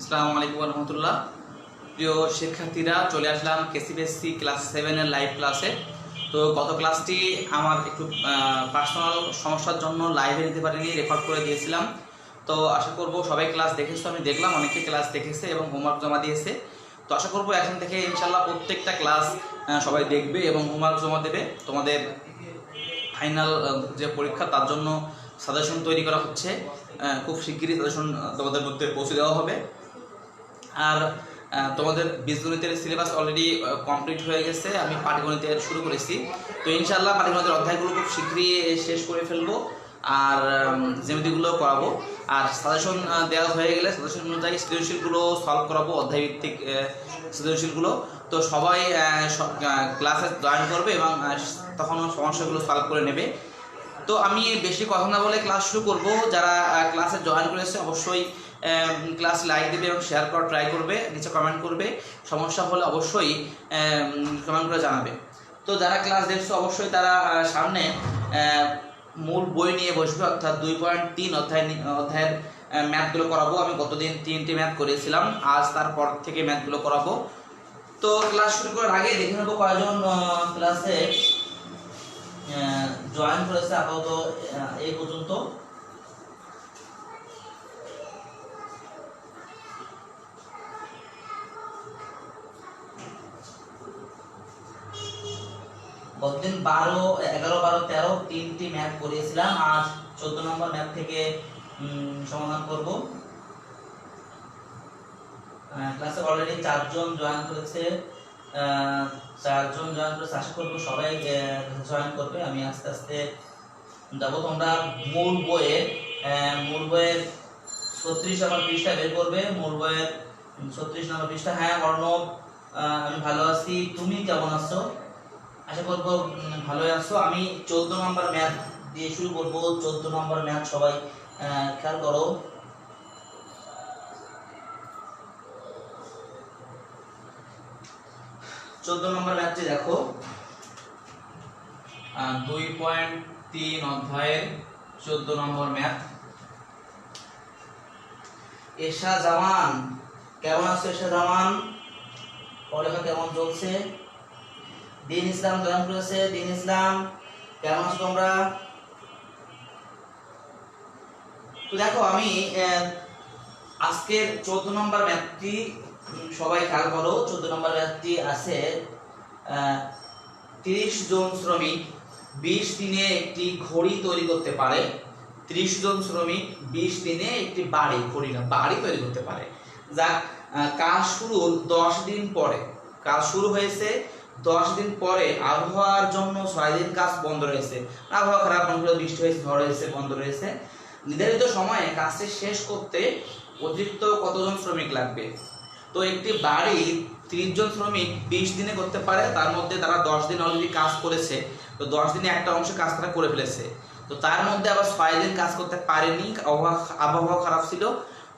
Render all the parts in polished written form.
আসসালামু আলাইকুম রহমতুল্লাহ। প্রিয় শিক্ষার্থীরা, চলে আসলাম কেসিবিএসসি ক্লাস 7-এর লাইভ ক্লাসে। তো গত ক্লাসটি আমার একটু পার্সোনাল সমস্যার জন্য লাইভে নিতে পারিনি, রেকর্ড করে দিয়েছিলাম। তো আশা করব সবাই ক্লাস দেখেছো, আমি দেখলাম অনেকে ক্লাস দেখেছে এবং হোমওয়ার্ক জমা দিয়েছে। তো আশা করব এখন থেকে ইনশাল্লাহ প্রত্যেকটা ক্লাস সবাই দেখবে এবং হোমওয়ার্ক জমা দেবে। তোমাদের ফাইনাল যে পরীক্ষা তার জন্য সাজেশন তৈরি করা হচ্ছে, খুব শিগগিরই সাজেশন তোমাদের মধ্যে পৌঁছে দেওয়া হবে। আর তোমাদের বীজগণিতের সিলেবাস অলরেডি কমপ্লিট হয়ে গেছে, আমি পাটিগণিতের শুরু করেছি। তো ইনশাআল্লাহ পাটিগণিতের অধ্যায়গুলো খুব শীঘ্রই শেষ করে ফেলবো আর জ্যামিতিগুলো করাবো। আর সাজেশন দেওয়া হয়ে গেলে সাজেশন অনুযায়ী সৃজনশীলগুলো সলভ করাবো, অধ্যায়ভিত্তিক সৃজনশীলগুলো। তো সবাই ক্লাসে জয়েন করবে এবং তখন সমস্যাগুলো সলভ করে নেবে। তো আমি বেশি কথা না বলে ক্লাস শুরু করব। যারা ক্লাসে জয়েন করেছে অবশ্যই ক্লাস লাইক দেবে এবং শেয়ার করার ট্রাই করবে, নিচে কমেন্ট করবে, সমস্যা হলে অবশ্যই কমেন্ট করে জানাবে। তো যারা ক্লাস দেখছো অবশ্যই তারা সামনে মূল বই নিয়ে বসবে, অর্থাৎ 2.3 অধ্যায়ের ম্যাথগুলো করাবো। আমি গতদিন 3টি ম্যাথ করেছিলাম, আজ তারপর থেকে ম্যাথগুলো করাবো। তো ক্লাস শুরু করার আগে দেখে নেবো কয়জন ক্লাসে জয়েন করেছে আপাতত এই পর্যন্ত। গতদিন 12, 11, 12, 13 3টি ম্যাথ করিয়েছিলাম। আজ 14 নম্বর ম্যাথ থেকে সমাধান করব। ক্লাসে অলরেডি 4 জন জয়েন করেছে, 4 জন জয়েন করেছে। আশা করব সবাই জয়েন করবে। আমি আস্তে আস্তে যাব। তোমরা মূল বইয়ের 36 নম্বর পৃষ্ঠা বের করবে। মূল বইয়ের 36 নম্বর পৃষ্ঠা। হ্যাঁ অর্ণব, আমি ভালো আছি, তুমি কেমন আছো? আশা করবো ভালোই আছো। আমি 14 নম্বর ম্যাথ দিয়ে শুরু করব। 14 নম্বর ম্যাথ সবাই খেয়াল করো। নম্বর ম্যাথটি দেখো, 2.3 অধ্যায়ের 14 নম্বর ম্যাথ। এশা জামান, কেমন আছো এশা জামান? পড়ালেখা কেমন চলছে? দিন ইসলাম জয়েন করেছে। দিন ইসলাম, কেমন আছো তোমরা? তো দেখো আমি আজকের 14 নম্বর ম্যাথটি সবাই খেয়াল করো। 14 নম্বর ম্যাথটি আছে 30 জন শ্রমিক 20 দিনে একটি ঘড়ি তৈরি করতে পারে। 30 জন শ্রমিক 20 দিনে একটি বাড়ি তৈরি করতে পারে। যাক, কাজ শুরুর 10 দিন পরে, কাজ শুরু হয়েছে 10 দিন পরে আবহাওয়ার জন্য 6 দিন কাজ বন্ধ রয়েছে। আবহাওয়া খারাপ, বৃষ্টি হয়েছে, ঝড় হয়েছে, বন্ধ রয়েছে। নির্ধারিত সময়ে কাজটি শেষ করতে অতিরিক্ত কতজন শ্রমিক লাগবে? তো একটি বাড়ি 30 জন শ্রমিক 20 দিনে করতে পারে, তার মধ্যে তারা 10 দিন অলরেডি কাজ করেছে। তো 10 দিনে একটা অংশ কাজ তারা করে ফেলেছে। তো তার মধ্যে আবার 6 দিন কাজ করতে পারেনি, আবহাওয়া খারাপ ছিল।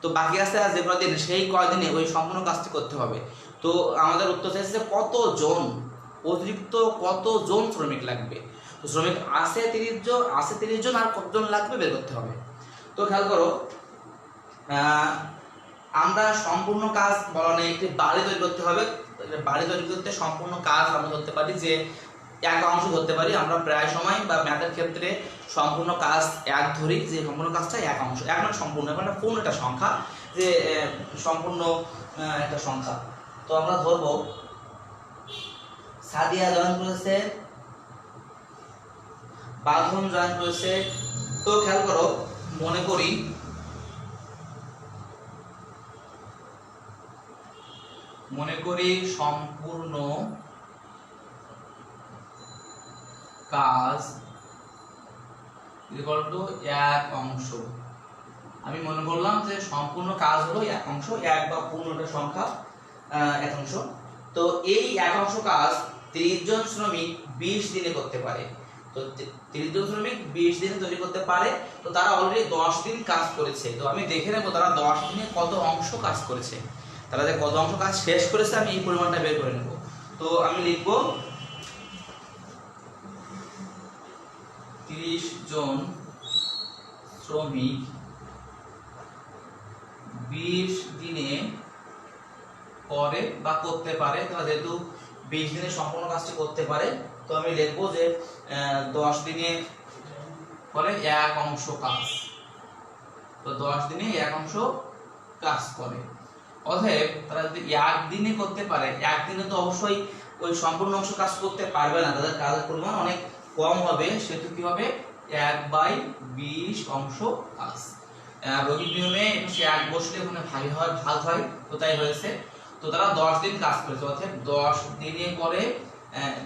তো বাকি আছে আর যে কয়দিন, সেই কয়দিনে ওই সম্পূর্ণ কাজটি করতে হবে। তো আমাদের উত্তর চাইছে কতজন, অতিরিক্ত কতজন শ্রমিক লাগবে। তো শ্রমিক আছে 30 জন, আর কতজন লাগবে বের করতে হবে। তো খেয়াল করো, আমরা সম্পূর্ণ কাজ বলা নেই, একটি বাড়ি তৈরি করতে হবে। বাড়ি তৈরি করতে সম্পূর্ণ কাজ আমরা ধরতে পারি যে এক অংশ ধরতে পারি। আমরা প্রায় সময় বা ম্যাথের ক্ষেত্রে সম্পূর্ণ কাজ এক ধরি, যে সম্পূর্ণ কাজটা এক অংশ, এক মানে সম্পূর্ণ, মানে পূর্ণ একটা সংখ্যা, যে সম্পূর্ণ একটা সংখ্যা। তো আমরা ধরবো সাদিয়া জয়েন করেছে, বাঁধন জয়েন করেছে। তো খেয়াল করো, মনে করি সম্পূর্ণ কাজ ইকুয়াল টু এক অংশ। আমি মনে করলাম যে সম্পূর্ণ কাজ হলো এক অংশ, এক বা পূর্ণটা সংখ্যা এক অংশ। তো এই এক অংশ কাজ 30 জন শ্রমিক 20 দিনে করতে পারে। তো 30 জন শ্রমিক 20 দিনে তৈরি করতে পারে। তো তারা অলরেডি 10 দিন কাজ করেছে। তো আমি দেখে নেব তারা 10 দিনে কত অংশ কাজ করেছে, তারা যে কত অংশ কাজ শেষ করেছে আমি এই পরিমাণটা বের করে নেব। তো আমি লিখব 30 জন শ্রমিক 20 দিনে করে বা করতে পারে, তারা যেহেতু 20 দিনে সম্পূর্ণ কাজটি করতে পারে, তো আমি লিখবো যে 10 দিনে করে 1 অংশ কাজ। তো 10 দিনে 1 অংশ কাজ করে। অতএব তারা যদি 1 দিনে করতে পারে, 1 দিনে তো অবশ্যই ওই সম্পূর্ণ অংশ কাজ করতে পারবে না, তাদের কাজের পরিমাণ অনেক কম হবে, সেহেতু কি হবে 1/20 অংশ কাজ। রোগীর নিয়মে 1 বসলে ওখানে ভাগ হয়, তো তাই হয়েছে। তো তারা 10 দিন কাজ করেছে, অর্থাৎ 10 দিনে করে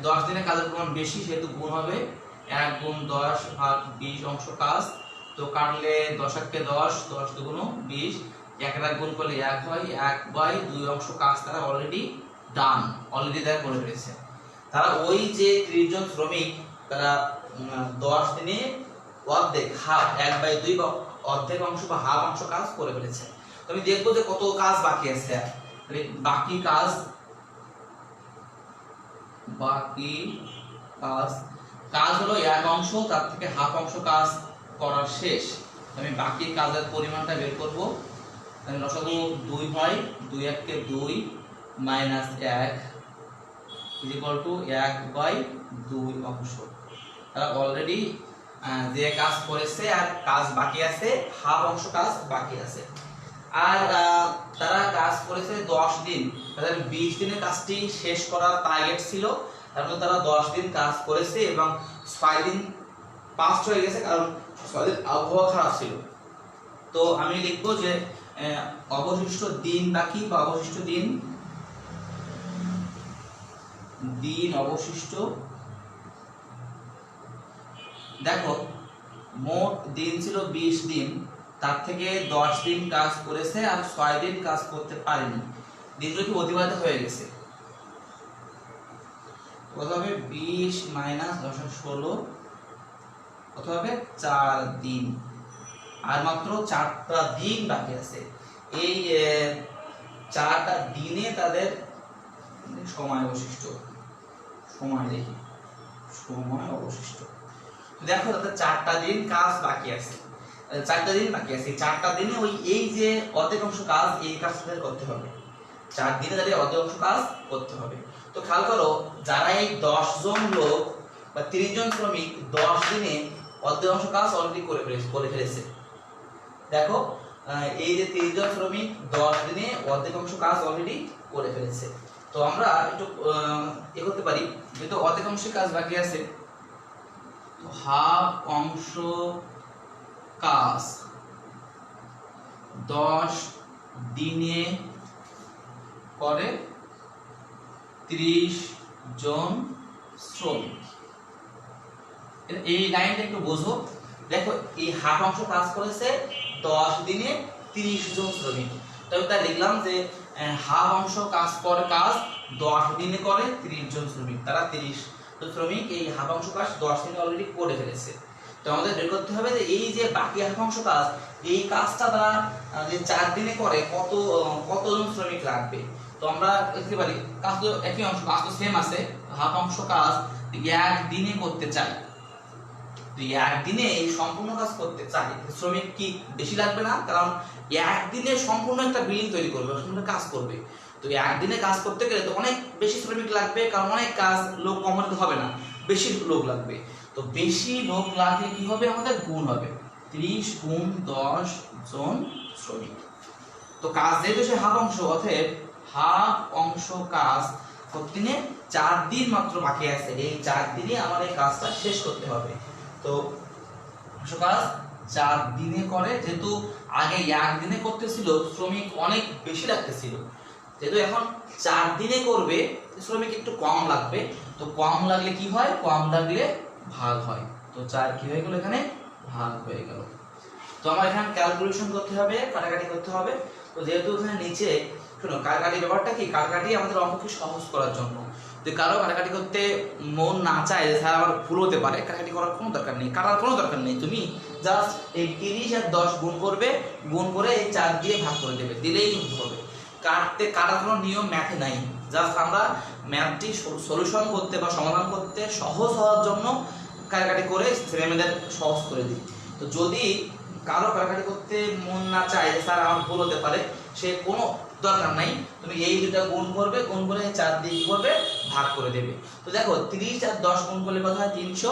10 দিনে কাজের পরিমাণ বেশি, সেহেতু গুণ হবে 1 গুণ 10 ভাগ 20 অংশ কাজ। তো কাটলে 10 × 10, 10 দুগুণ 20, 1 গুণ করলে 1 হয়, 1/2 অংশ কাজ তারা অলরেডি ডান, অলরেডি তারা করে ফেলেছে। তারা ওই যে 30 জন শ্রমিক তারা 10 দিনে অর্ধেক, হাফ, 1/2 বা অর্ধেক অংশ বা হাফ অংশ কাজ করে ফেলেছে। তো আমি দেখবো যে কত কাজ বাকি আছে। বাকি কাজ হলো 1 অংশ, তার থেকে হাফ অংশ কাজ করা শেষ। আমি বাকি কাজের পরিমাণটা বের করব। তাহলে লসাগু 2 হয়, 2 × 1 = 2 - 1 = 1/2 অংশ। তারা অলরেডি যে কাজ করেছে আর কাজ বাকি আছে, হাফ অংশ কাজ বাকি আছে। আর তারা কাজ করেছে 10 দিন, তাদের 20 দিনের কাজটি শেষ করার টার্গেট ছিল, তার মধ্যে তারা 10 দিন কাজ করেছে এবং 6 দিন পাস হয়ে গেছে, কারণ 6 দিন আবহাওয়া খারাপ ছিল। তো আমি লিখবো যে অবশিষ্ট দিন বাকি বা অবশিষ্ট দিন অবশিষ্ট। দেখো মোট দিন ছিল 20 দিন, তার থেকে 10 দিন কাজ করেছে আর 6 দিন কাজ করতে পারেনি, দিনগুলো কি অতিবাহিত হয়ে গেছে। প্রথমে 20 - 10 = 16, অথবা 4 দিন, আর মাত্র 4টা দিন বাকি আছে। এই 4টা দিনে তাদের সময় অবশিষ্ট, সময় অবশিষ্ট। দেখো তাদের 4টা দিন কাজ বাকি আছে, 4টা দিন বাকি আছে। 4টা দিনে ওই এই যে অর্ধেক অংশ কাজ, এই কাজটা করতে হবে। 4 দিনে তাদের অর্ধেক অংশ কাজ করতে হবে। তো খেয়াল করো, যারা এই 10 জন লোক বা 30 জন শ্রমিক 10 দিনে অর্ধেক অংশ কাজ অলরেডি করে ফেলেছে। দেখো এই যে 30 জন শ্রমিক 10 দিনে অর্ধেক অংশ কাজ অলরেডি করে ফেলেছে। তো আমরা একটু করতে পারি, যেহেতু অর্ধেক অংশ কাজ বাকি আছে, তো হাফ অংশ কাজ 10 দিনে করে 30 জন শ্রমিক। এই লাইনটা একটু বোঝো। দেখো এই হাফ অংশ কাজ করেছে 10 দিনে 30 জন শ্রমিক। তবে তাই লিখলাম যে হাফ অংশ কাজ 10 দিনে করে 30 জন শ্রমিক। তারা 30 জন শ্রমিক এই হাফ অংশ কাজ 10 দিনে অলরেডি করে ফেলেছে। তো আমাদের বের করতে হবে যে এই যে বাকি হাফ অংশ কাজ, এই কাজটা তারা যে 4 দিনে করে কতজন শ্রমিক লাগবে। তো আমরা লিখতে পারি, কাজ তো একই অংশ, কাজ তো সেম আছে, হাফ অংশ কাজ 1 দিনে করতে চাই। তো 1 দিনে এই সম্পূর্ণ কাজ করতে চাই, শ্রমিক কি বেশি লাগবে না? কারণ 1 দিনে সম্পূর্ণ একটা বিল্ডিং তৈরি করবে, সম্পূর্ণ কাজ করবে। তো 1 দিনে কাজ করতে গেলে তো অনেক বেশি শ্রমিক লাগবে, কারণ অনেক কাজ, লোক কম হলে হবে না, বেশি লোক লাগবে। তো বেশি লোক লাগলে কি হবে, আমাদের গুণ হবে 30 গুণ 10 জন শ্রমিক। তো কাজ যেহেতু সে হাফ অংশ, অতএব হাফ অংশ কাজ প্রতিদিনে 4 দিন মাত্র বাকি আছে, এই 4 দিনে আমার এই কাজটা শেষ করতে হবে। তো কাজ 4 দিনে করে, যেহেতু আগে 1 দিনে করতেছিল, শ্রমিক অনেক বেশি লাগতেছিল, যেহেতু এখন 4 দিনে করবে, শ্রমিক একটু কম লাগবে। তো কম লাগলে কি হয়, কম লাগলে ভাগ হয়। তো 4 কি হয়ে গেল, এখানে ভাগ হয়ে গেল। তো আমার এখানে ক্যালকুলেশন করতে হবে, কাটাকাটি করতে হবে। তো যেহেতু এখানে নিচে শোনো, কাটাকাটি ব্যাপারটা কি, কাটাকাটি আমাদের অঙ্ককে সহজ করার জন্য। যদি কারো কাটাকাটি করতে মন না চায়, যে স্যার আমার ভুল হতে পারে, কাটাকাটি করার কোনো দরকার নেই, কাটার কোনো দরকার নেই। তুমি জাস্ট এই 30 আর 10 গুণ করবে, গুণ করে এই 4 দিয়ে ভাগ করে দেবে, দিলেই কিন্তু হবে। কাটার কোনো নিয়ম ম্যাথে নাই, জাস্ট আমরা ম্যাথটি সলিউশন করতে বা সমাধান করতে সহজ হওয়ার জন্য কাটাকাটি করে ছেলেমেয়েদের সহজ করে দিই। তো যদি কারো কাটাকাটি করতে মন না চায় যে স্যার আমার ভুল হতে পারে, সে কোনো দরকার নাই, তুমি এই দুটা গুণ করবে, গুণ করে 4 দিয়ে কি করবে ভাগ করে দেবে। তো দেখো 30 আর 10 গুণ করলে কত হয় 300,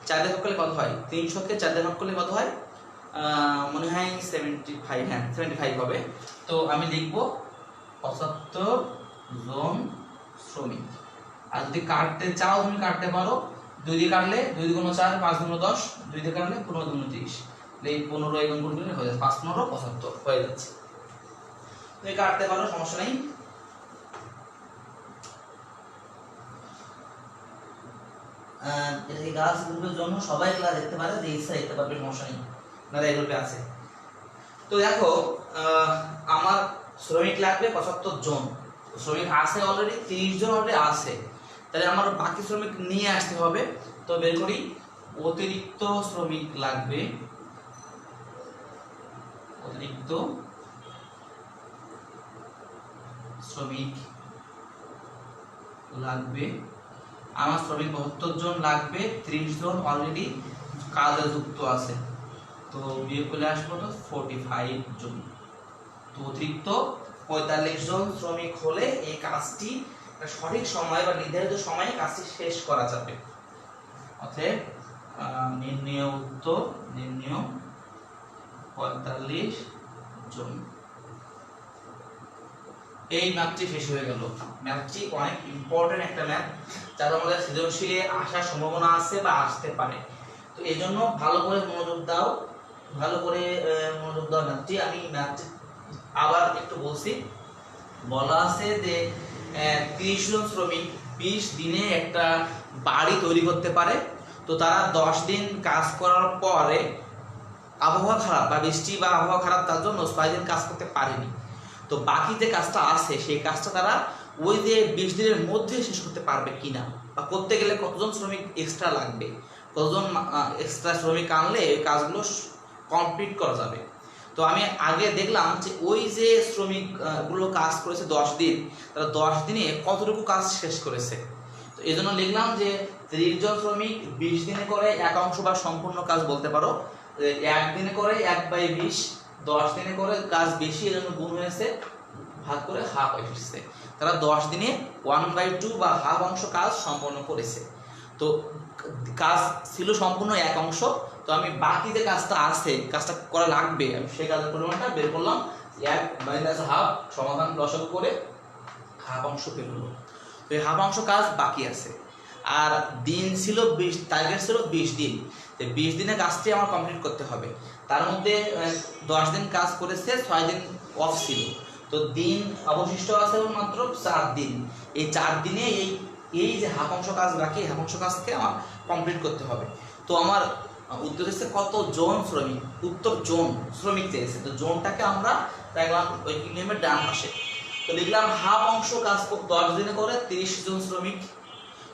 4 দিয়ে ভাগ করলে কত হয় 300 কে 4 দিয়ে ভাগ করলে কত হয় মনে হয় 75, হ্যাঁ 75 হবে। তো আমি লিখবো 75 জন শ্রমিক। আর যদি কাটতে চাও তুমি কাটতে পারো, 2 দিয়ে কাটলে 2 গুণ 4, 5 গুণ 10, 2 দিয়ে কাটলে 15 গুণ 30, এই 15 গুণ করলে হয়ে যাচ্ছে 5 15 75 হয়ে যাচ্ছে। তুমি কাটতে পারো, সমস্যা নেই। এটা কি গার্লস গ্রুপের জন্য সবাই ক্লাস দেখতে পারে, যে ইচ্ছা দেখতে পারবে, সমস্যা নেই, না এই গ্রুপে আছে। তো দেখো আমার শ্রমিক লাগবে 75 জন, শ্রমিক আছে অলরেডি 30 জন অলরেডি আছে, তাহলে আমার বাকি শ্রমিক নিয়ে আসতে হবে। তো বের করি, অতিরিক্ত শ্রমিক লাগবে, অতিরিক্ত শ্রমিক লাগবে, আমার শ্রমিক 72 জন লাগবে, 30 জন অলরেডি কাজে যুক্ত আছে, তো বিয়োগ করলে আসবো তো 45 জন। তো অতিরিক্ত 45 জন শ্রমিক হলে এই কাজটি সঠিক সময় বা নির্ধারিত সময়ে কাজটি শেষ করা যাবে। অতএব নির্ণয় উত্তর, নির্ণয় 45 জন। এই ম্যাথটি শেষ হয়ে গেল। ম্যাথটি অনেক ইম্পর্টেন্ট একটা ম্যাথ, যার আমাদের সৃজনশীলে আসার সম্ভাবনা আছে বা আসতে পারে। তো এই জন্য ভালো করে মনোযোগ দাও, ভালো করে মনোযোগ দাও ম্যাথটি। আমি ম্যাথটি আবার একটু বলছি, বলা আছে যে 30 জন শ্রমিক 20 দিনে একটা বাড়ি তৈরি করতে পারে। তো তারা 10 দিন কাজ করার পরে আবহাওয়া খারাপ বা বৃষ্টি বা আবহাওয়া খারাপ, তার জন্য 6 দিন কাজ করতে পারেনি। তো বাকি যে কাজটা আছে সেই কাজটা তারা ওই যে 20 দিনের মধ্যে শেষ করতে পারবে কিনা, বা করতে গেলে কতজন শ্রমিক এক্সট্রা লাগবে, কতজন এক্সট্রা শ্রমিক আনলে এই কাজগুলো কমপ্লিট করা যাবে। তো আমি আগে দেখলাম যে ওই যে শ্রমিক গুলো কাজ করেছে 10 দিন, তারা 10 দিনে কতটুকু কাজ শেষ করেছে। তো এই জন্য লিখলাম যে 30 জন শ্রমিক 20 দিনে করে এক অংশ বা সম্পূর্ণ কাজ বলতে পারো, 1 দিনে করে 1/20, 10 দিনে করে কাজ বেশি, এজন্য গুণ হয়েছে, ভাগ করে হাফ এসেছে। তারা 10 দিনে 1/2 বা হাফ অংশ কাজ সম্পন্ন করেছে। তো কাজ ছিল সম্পূর্ণ 1 অংশ, তো আমি বাকি যে কাজটা আছে, কাজটা করা লাগবে, আমি সেই কাজের পরিমাণটা বের করলাম, 1 মাইনাস হাফ সমাধান লসাগু করে হাফ অংশ বের হলো। তো এই হাফ অংশ কাজ বাকি আছে। আর দিন ছিল 20, টার্গেট ছিল 20 দিন, তো 20 দিনের কাজটি আমার কমপ্লিট করতে হবে। তার মধ্যে 10 দিন কাজ করেছে, 6 দিন অফ ছিল, তো দিন অবশিষ্ট আছে মাত্র 4 দিন। এই 4 দিনে এই যে হাফ অংশ কাজ বাকি, হাফ অংশ কাজকে আমার কমপ্লিট করতে হবে। তো আমার উত্তর হচ্ছে কত জন শ্রমিক, উত্তর জন শ্রমিক চেয়েছে, তো জনটাকে আমরা রাখলাম ওই নিয়মের ডান পাশে। তো লিখলাম হাফ অংশ কাজ 10 দিনে করে 30 জন শ্রমিক।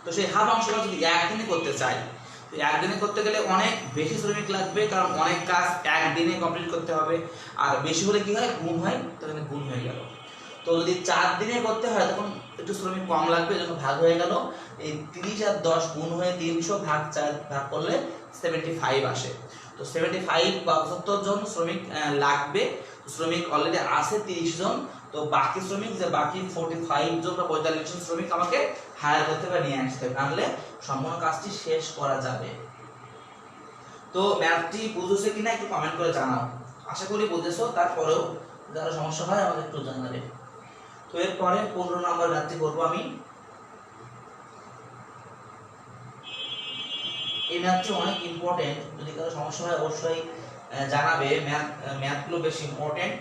তো সেই হাফ অংশ কাজ যদি 1 দিনে করতে চাই, তো 1 দিনে করতে গেলে অনেক বেশি শ্রমিক লাগবে, কারণ অনেক কাজ 1 দিনে কমপ্লিট করতে হবে। আর বেশি হলে কি হয়, গুণ হয়, তো এখানে গুণ হয়ে গেল। তো যদি 4 দিনে করতে হয় তখন একটু শ্রমিক কম লাগবে, এজন্য ভাগ হয়ে গেল। এই 30 আর 10 গুণ হয়ে 300 ভাগ 4 ভাগ করলে 75 আসে। তো 75 বা 75 জন শ্রমিক লাগবে। শ্রমিক অলরেডি আছে 30 জন, তো বাকি শ্রমিক যে বাকি 45 জন বা 45 জন শ্রমিক আমাকে হায়ার করতে বা নিয়ে আসতে হবে, আনলে সম্পূর্ণ কাজটি শেষ করা যাবে। তো ম্যাথটি বুঝেছো কিনা একটু কমেন্ট করে জানাও, আশা করি বুঝেছো। তারপরেও যারা সমস্যা হয় আমাকে একটু জানাবে। তো এরপরে 15 নম্বর ম্যাথটি করবো আমি। এই ম্যাথটি অনেক ইম্পর্টেন্ট, যদি কারো সমস্যা হয় অবশ্যই জানাবে। ম্যাথগুলো বেশ ইম্পর্টেন্ট।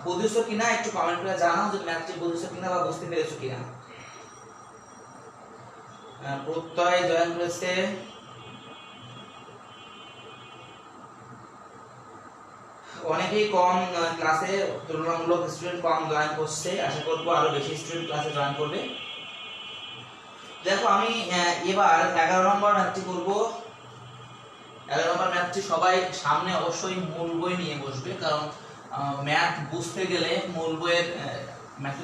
বুঝেছো কিনা একটু কমেন্ট করে জানাও যে ম্যাথটি বুঝেছো কিনা বা বুঝতে পেরেছো কিনা। প্রত্যয় জয়েন করেছে, অনেকেই কম ক্লাসে, তুলনামূলক স্টুডেন্ট কম জয়েন করছে, আশা করবো আরো বেশি স্টুডেন্ট ক্লাসে জয়েন করবে। দেখো আমি এবার 11 নম্বর ম্যাথটি করব। 11 নম্বর ম্যাথটি সবাই সামনে অবশ্যই মূল বই নিয়ে বসবে, কারণ ম্যাথ বুঝতে গেলে মূল বইয়ের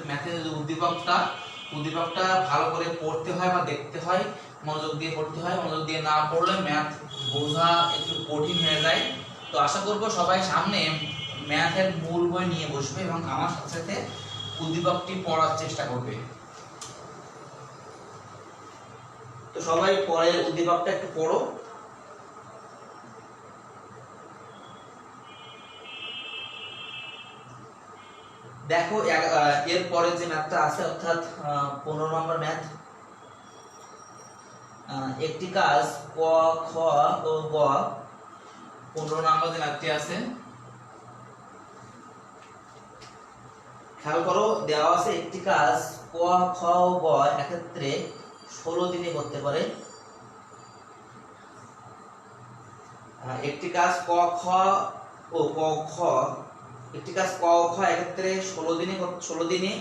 ম্যাথের যে উদ্দীপকটা ভালো করে পড়তে হয় বা দেখতে হয়, মনোযোগ দিয়ে পড়তে হয়। মনোযোগ দিয়ে না পড়লে ম্যাথ বোঝা একটু কঠিন হয়ে যায়। তো আশা করব সবাই সামনে ম্যাথের মূল বই নিয়ে বসবে এবং আমার সাথে সাথে উদ্দীপকটি পড়ার চেষ্টা করবে। তো সবাই পরের উদ্দীপকটা একটু পড়ো। দেখো এর পরে যে ম্যাথটা আছে অর্থাৎ 15 নম্বর ম্যাথ, একটি কাজ ক খ ও গ 15 নম্বর যে ম্যাথটি আছে খেয়াল করো, দেওয়া আছে একটি কাজ ক খ ও গ এক্ষেত্রে 16 দিনে করতে পারে। একটি কাজ ক খ ও ক খ একটি কাজ ক ও খ এক্ষেত্রে 16 দিনে,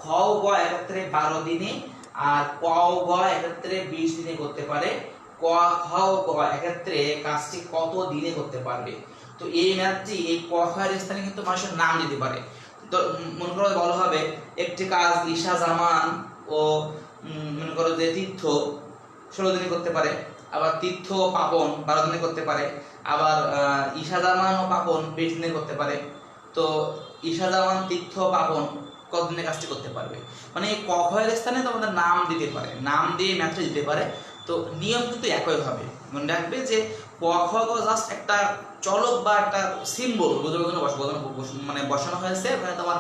খ ও গ এক্ষেত্রে 12 দিনে, আর ক ও গ এক্ষেত্রে 20 দিনে করতে পারে। ক খ ও গ এক্ষেত্রে কাজটি কত দিনে করতে পারবে? তো এই ম্যাথটি এই ক খ এর স্থানে কিন্তু মানুষের নাম দিতে পারে। তো মনে করো বলা হবে একটি কাজ ঈশা জামান ও মনে করো যে তীর্থ 16 দিনে করতে পারে, আবার তীর্থ ও পাপন 12 দিনে করতে পারে, আবার ঈশা জামান ও পাপন 20 দিনে করতে পারে। তো ঈশা জামান তীর্থ পাপন কত দিনে কাজটি করতে পারবে? মানে এই ক খ এর স্থানে তোমাদের নাম দিতে পারে, নাম দিয়ে ম্যাথটা দিতে পারে। তো নিয়ম কিন্তু একই হবে, মনে রাখবে যে ক খ গ জাস্ট একটা চলক বা একটা সিম্বল বোঝানোর জন্য মানে বসানো হয়েছে, ওখানে তোমার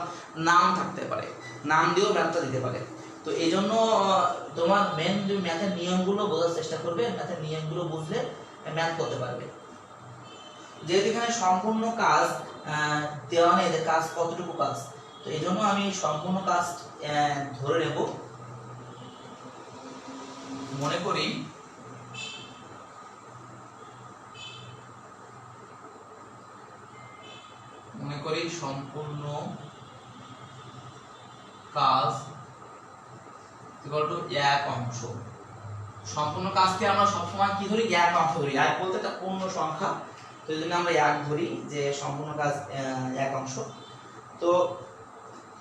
নাম থাকতে পারে, নাম দিয়েও ম্যাথটা দিতে পারে। তো এই জন্য তোমার মেন যে ম্যাথের নিয়মগুলো বোঝার চেষ্টা করবে, ম্যাথের নিয়মগুলো বুঝলে ম্যাথ করতে পারবে। যেহেতু এখানে সম্পূর্ণ কাজ দেওয়া নেই, কাজ কতটুকু কাজ, তো এই জন্য আমি সম্পূর্ণ কাজ ধরে নেব। মনে করি সম্পূর্ণ কাজ এক অংশ। সম্পূর্ণ কাজকে আমরা সবসময় কি ধরি? এক অংশ ধরি। এক বলতে একটা পূর্ণ সংখ্যা, তো এই জন্য আমরা এক ধরি যে সম্পূর্ণ কাজ এক অংশ। তো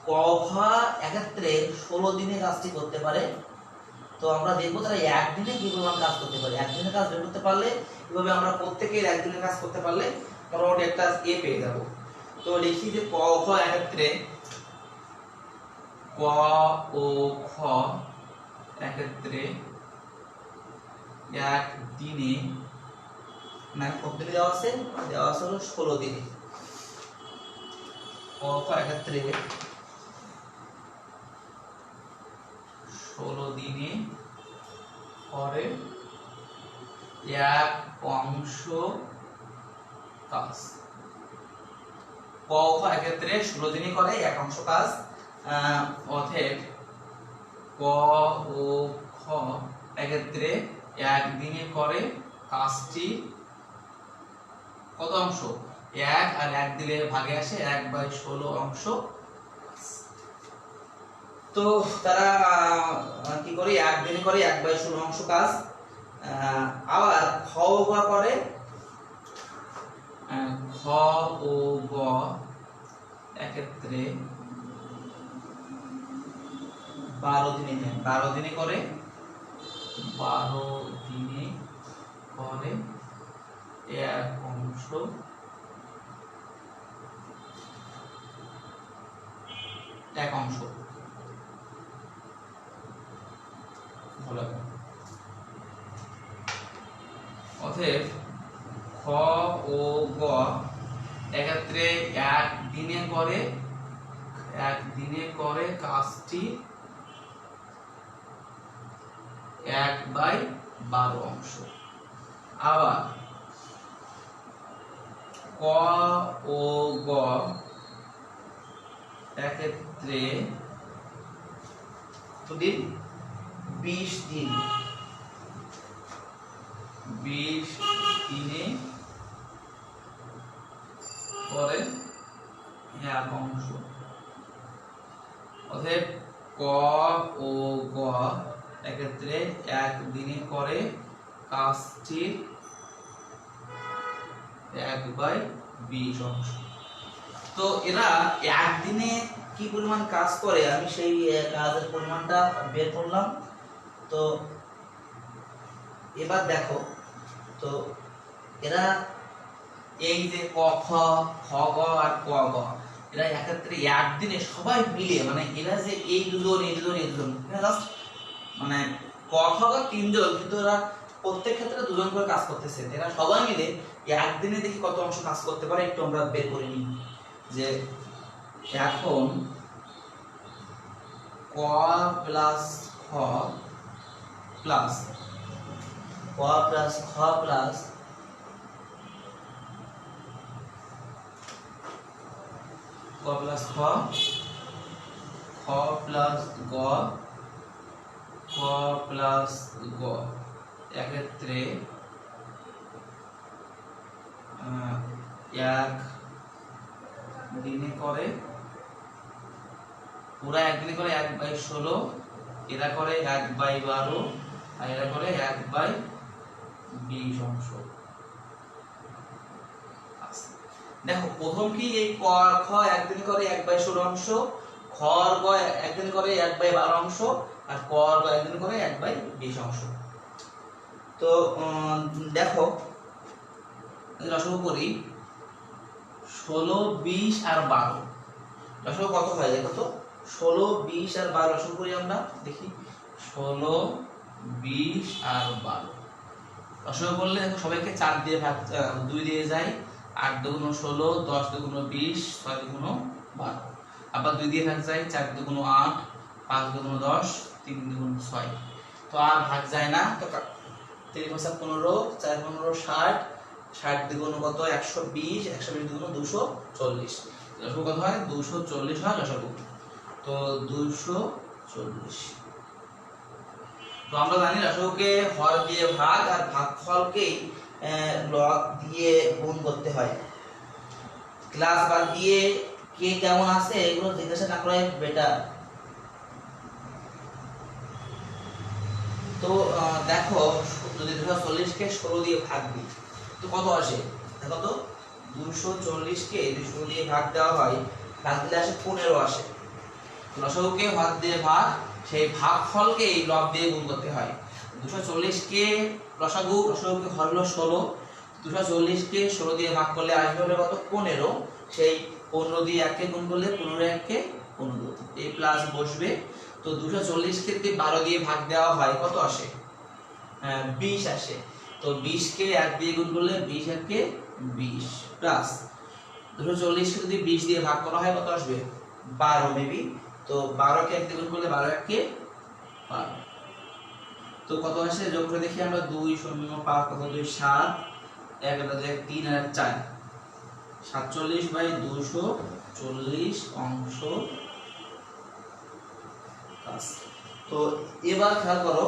ক খ এক্ষেত্রে 16 দিনে কাজটি করতে পারে। তো আমরা দেখবো তারা একদিনে কি পরিমাণ কাজ করতে পারে। একদিনের কাজ বের করতে পারলে এভাবে আমরা প্রত্যেকের একদিনের কাজ করতে পারলে মোটামুটি একটা এ পেয়ে যাব। তো লিখি যে ক খ এক্ষেত্রে ক ও খ এক্ষেত্রে একদিনে, না কত দিনে দেওয়া আছে? দেওয়া আছে হলো 16 দিনে। ক খ এক্ষেত্রে 16 দিনে করে এক অংশ কাজ। ক খ এক্ষেত্রে 16 দিনে করে এক অংশ কাজ। অতএব ক ও খ এক্ষেত্রে একদিনে করে কাজটি কত অংশ? 1 আর 1 দিলে ভাগে আসে 1/16 অংশ। তো তারা কি করে? একদিনে করে 1/16 অংশ কাজ। আবার খ ও গ করে খ ও গ এক্ষেত্রে 12 দিনে, 12 দিনে করে 12 দিনে করে এক অংশ অতএব খ ও গ এক্ষেত্রে একদিনে করে কাজটি 1/12 অংশ। আবার ক ও গ এক্ষেত্রে কতদিন? 20 দিন, 20 দিনে করে এক অংশ। অতএব ক ও গ এক্ষেত্রে একদিনে করে কাজটির 1/20 অংশ। তো এরা একদিনে কি পরিমাণ কাজ করে আমি সেই কাজের পরিমাণটা বের করলাম। তো এবার দেখো, তো এরা এই যে ক খ খ গ আর ক গ এরা একত্রে একদিনে সবাই মিলে মানে এরা যে এই দুজন জাস্ট মানে ক খ গ তিনজন, কিন্তু এরা প্রত্যেক ক্ষেত্রে দুজন করে কাজ করতেছে। এরা সবাই মিলে একদিনে দেখি কত অংশ কাজ করতে পারে একটু আমরা বের করে নিই। যে এখন ক প্লাস খ প্লাস ক প্লাস খ প্লাস ক প্লাস খ খ প্লাস গ খ প্লাস গ এক্ষেত্রে এক দিনে করে পুরা একদিনে করে 1/16, এরা করে 1/12 আর এরা করে 1/20 অংশ। দেখো প্রথম কি এই ক খ একদিনে করে 1/16 অংশ, খ আর গ একদিনে করে 1/12 অংশ আর ক আর গ একদিনে করে 1/20 অংশ। তো দেখো লসাগু করি 16, 20 আর 12। লসাগু কত হয় দেখো তো, 16, 20 আর 12 লসাগু করি আমরা দেখি। 16, 20 আর 12 লসাগু করলে দেখো সবাইকে 4 দিয়ে ভাগ 2 দিয়ে যায়। 8 দুগুণ 16, 10 দুগুণ 20, 6 দুগুণ 12, আবার 2 দিয়ে ভাগ যায়। 4 দুগুণ 8, 5 দুগুণ 10, 3 দুগুণ 6। তো আর ভাগ যায় না, তো 3 × 7 15, 4 × 15 60, 60 দুগুণ কত 120, 120 দুগুণ 240। লসাগু কত হয় 240 হয় লসাগু। তো 240। তো আমরা জানি লসাগুকে হর দিয়ে ভাগ আর ভাগফলকে লগ দিয়ে গুণ করতে হয়। ক্লাস বাদ দিয়ে কে কেমন আছে এগুলো জিজ্ঞাসা না করাই বেটার। তো দেখো যদি 240 কে 16 দিয়ে ভাগ দিই তো কত আসে দেখো তো, 240 কে 16 দিয়ে ভাগ দেওয়া হয়, ভাগ দিলে আসে 15 আসে। লসাগুকে ভাগ দিয়ে ভাগ, সেই ভাগফলকে লব দিয়ে গুণ করতে হয়। 240 কে লসাগুকে হর হলো 16, 240 কে 16 দিয়ে ভাগ করলে আসবে হলো কত 15। সেই 15 দিয়ে 1 কে গুণ করলে 15 1 কে 15, এই প্লাস বসবে। তো 240 কে যদি 12 দিয়ে ভাগ দেওয়া হয় কত আসে 20 আসে। তো 20 কে 1 দিয়ে গুণ করলে 20 1 কে 20 প্লাস 240 কে যদি 20 দিয়ে ভাগ করা হয় কত আসবে 12 মেবি। তো 12 কে 1 দিয়ে গুণ করলে 12 1 কে 12। তো কত আসে যোগ করে দেখি আমরা 2 0 5 কত 2 7 1 3 আর 4 47/240 অংশ কাজ। তো এবার খেয়াল করো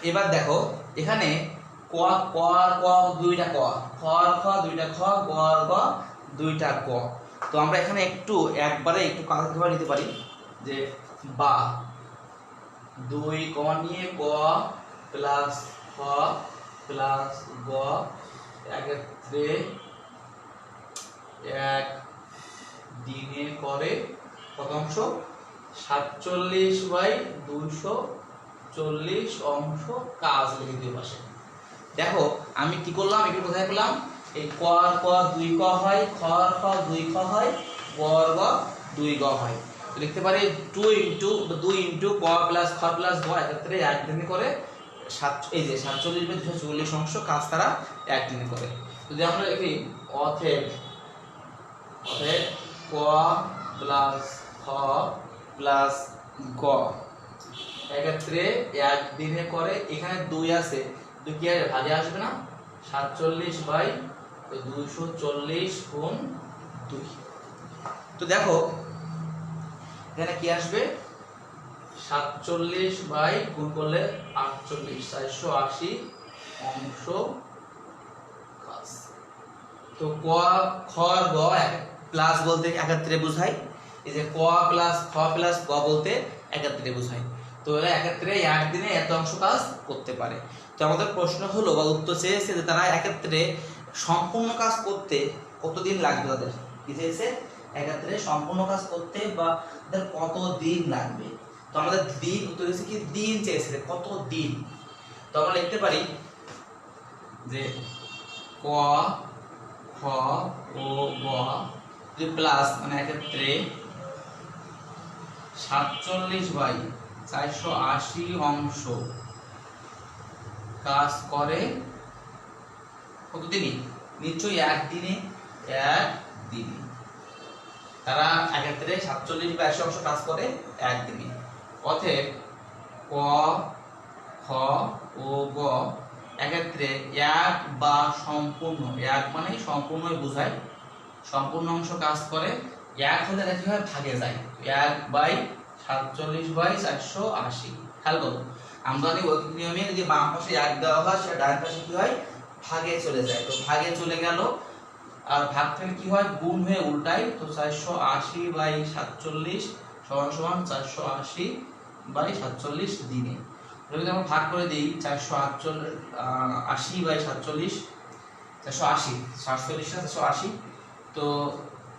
এবার দেখো এখানে ক ক আর ক দুইটা ক, খ আর খ দুইটা খ, গ আর গ দুইটা গ। তো আমরা এখানে একটু একবারে একটু কাজ করে নিতে পারি যে বা 2 ক নিয়ে ক প্লাস খ প্লাস গ এক্ষেত্রে এক দিনে করে কত অংশ 47/240 অংশ কাজ লিখে দিই পাশে। দেখো আমি কি করলাম একটু কোথায় পেলাম, এই ক আর ক 2 ক হয়, খ আর খ 2 খ হয়, গ আর গ 2 গ হয়। তো লিখতে পারি 2 * ক প্লাস খ প্লাস গ এক্ষেত্রে এক দিনে করে এই যে 47/240 অংশ কাজ তারা এক দিনে করে। যদি আমরা লিখি অতএব ক প্লাস খ প্লাস গ এক্ষেত্রে এক দিনে করে, এখানে 2 আছে 2 কি আর ভাগে আসবে না 47/240 গুণ 2। তো দেখো এখানে কি আসবে 47 গুণ করলে 48 480 অংশ কাজ। তো ক খ গ প্লাস বলতে এক্ষেত্রে বোঝায়, এই যে ক প্লাস খ প্লাস গ বলতে এক্ষেত্রে বোঝায়। তো এরা এক্ষেত্রে একদিনে এত অংশ কাজ করতে পারে। তো আমাদের প্রশ্ন হলো বা উত্তর চেয়েছে যে তারা এক্ষেত্রে সম্পূর্ণ কাজ করতে কতদিন লাগবে তাদের, কি চেয়েছে এক্ষেত্রে সম্পূর্ণ কাজ করতে বা কত দিন লাগবে। তো আমাদের দিন উত্তর হচ্ছে কি দিন চেয়েছে, কত দিন। তো আমরা লিখতে পারি যে ক খ ও গ যদি প্লাস মানে এক্ষেত্রে 47/480 অংশ কাজ করে কতদিনই, নিশ্চয়ই একদিনে, একদিনে। তারা এক্ষেত্রে 47/80 অংশ কাজ করে একদিনে। অতএব ক খ ও গ এক্ষেত্রে এক বা সম্পূর্ণ, এক মানে সম্পূর্ণই বোঝায়, সম্পূর্ণ অংশ কাজ করে। এক হলে কি হয়, ভাগে যায়, 1/47/480। খেয়াল করো, আমরা যদি ঐকিক নিয়মে যদি বাম পাশে এক দেওয়া হয়, সেটা ডান পাশে কি হয়, ভাগে চলে যায়। তো ভাগে চলে গেল, আর ভাগ থেকে কি হয়, গুণ হয়ে উল্টায়। তো 480/47 সমান 480/47 দিনে। যদি আমরা ভাগ করে দিই 480/47, 480 480, তো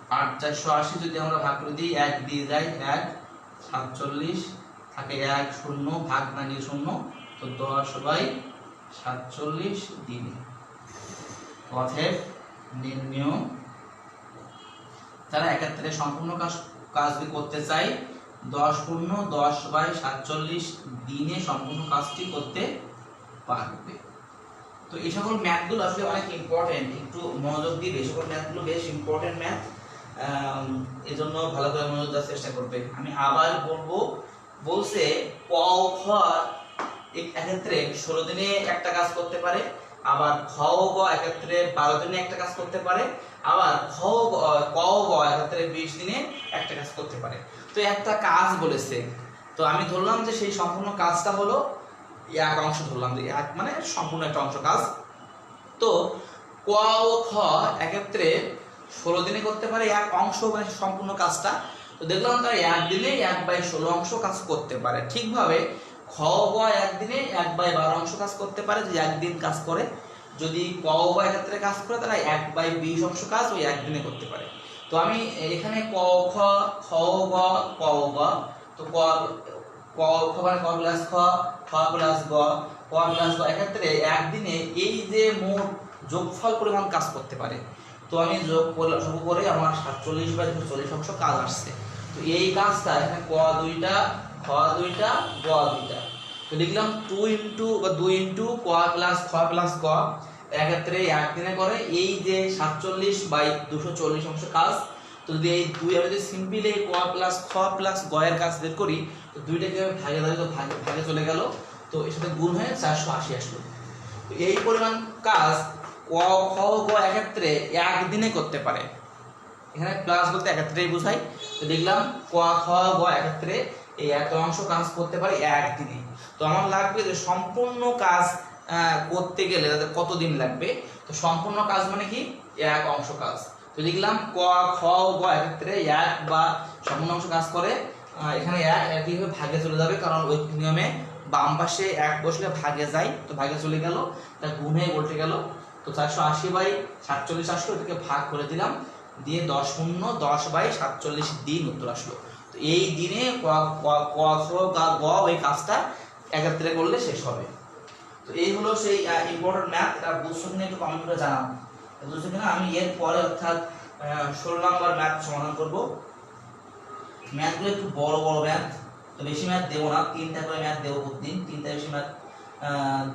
480 যদি আমরা ভাগ করে দিই, 1 দিয়ে যায় 1, 47 থাকে 1 শূন্য, ভাগ না নিয়ে শূন্য, তো 10/47 দিনে। অতএব নির্ণয় তারা এক্ষেত্রে সম্পূর্ণ কাজ যদি করতে চাই 10×10/47 দিনে সম্পূর্ণ কাজটি করতে পারবে। তো এই সকল ম্যাথগুলো আসলে অনেক ইম্পর্টেন্ট, একটু মনোযোগ দিবে। এই সকল ম্যাথগুলো বেশ ইম্পর্টেন্ট ম্যাথ, এই জন্য ভালো করে মনোযোগ দেওয়ার চেষ্টা করবে। আমি আবার বলবো, বলছে ক খ এক্ষেত্রে 16 দিনে একটা কাজ করতে পারে, আবার খ ও গ এক্ষেত্রে 12 দিনে একটা কাজ করতে পারে, আবার ক ও গ এক্ষেত্রে 20 দিনে একটা কাজ করতে পারে। তো একটা কাজ বলেছে, তো আমি ধরলাম যে সেই সম্পূর্ণ কাজটা হলো এক অংশ, ধরলাম যে এক মানে সম্পূর্ণ একটা অংশ কাজ। তো ক ও খ এক্ষেত্রে 16 দিনে করতে পারে এক অংশ মানে সম্পূর্ণ কাজটা। তো দেখলাম তারা একদিনে 1/16 অংশ কাজ করতে পারে। ঠিকভাবে খ ও গ একদিনে 1/12 অংশ কাজ করতে পারে, যে একদিন কাজ করে। যদি ক ও গ এক্ষেত্রে কাজ করে, তারা 1/20 অংশ কাজ ওই একদিনে করতে পারে। তো আমি এখানে ক খ খ ও গ ক ও গ, তো ক খ মানে ক প্লাস খ, খ প্লাস গ, ক প্লাস গ এক্ষেত্রে একদিনে এই যে মোট যোগফল পরিমাণ কাজ করতে পারে। তো আমি যোগ করে আমার 47/40 অংশ কাজ আসছে। তো এই কাজটা এখানে ক দুইটা, খ দুইটা, গ দুইটা, তো লিখলাম 2 × ক প্লাস খ প্লাস গ এক্ষেত্রে একদিনে করে এই যে 47/240 অংশ কাজ। তো যদি এই দুই আমি যদি সিম্পলি ক প্লাস খ প্লাস গ এর কাজ বের করি, তো দুইটাকে ভাগে দাও, তো ভাগে চলে গেল, তো এর সাথে গুণ হয়ে 480 আসলো। তো এই পরিমাণ কাজ ক খ গ এক্ষেত্রে একদিনে করতে পারে। এখানে প্লাস বলতে এক্ষেত্রেই বোঝাই। তো দেখলাম ক খ গ এক্ষেত্রে এই এত অংশ কাজ করতে পারে একদিনে। তো আমার লাগবে যে সম্পূর্ণ কাজ করতে গেলে তাদের কত দিন লাগবে। তো সম্পূর্ণ কাজ মানে কি, এক অংশ কাজ। তো লিখলাম ক খ গ এক্ষেত্রে এক বা সম্পূর্ণ অংশ কাজ করে, এখানে একইভাবে ভাগে চলে যাবে, কারণ ওই নিয়মে বাম পাশে এক বসলে ভাগে যায়, তো ভাগে চলে গেল, তা গুণে উল্টে গেল। তো 480/47 আসলো, এটাকে ভাগ করে দিলাম, দিয়ে 10×10/47 দিন উত্তর আসলো। তো এই দিনে ক খ গ ওই কাজটা একত্রে করলে শেষ হবে। তো এই হলো সেই ইম্পর্টেন্ট ম্যাথ। এটা বুঝছো কিনা একটু কমেন্ট করে জানাও, বুঝছো কিনা। আমি এর পরে অর্থাৎ 16 নম্বর ম্যাথ সমাধান করব। ম্যাথগুলো একটু বড় বড় ম্যাথ, তো বেশি ম্যাথ দেবো না, 3টা করে ম্যাথ দেবো প্রতিদিন, 3টা বেশি ম্যাথ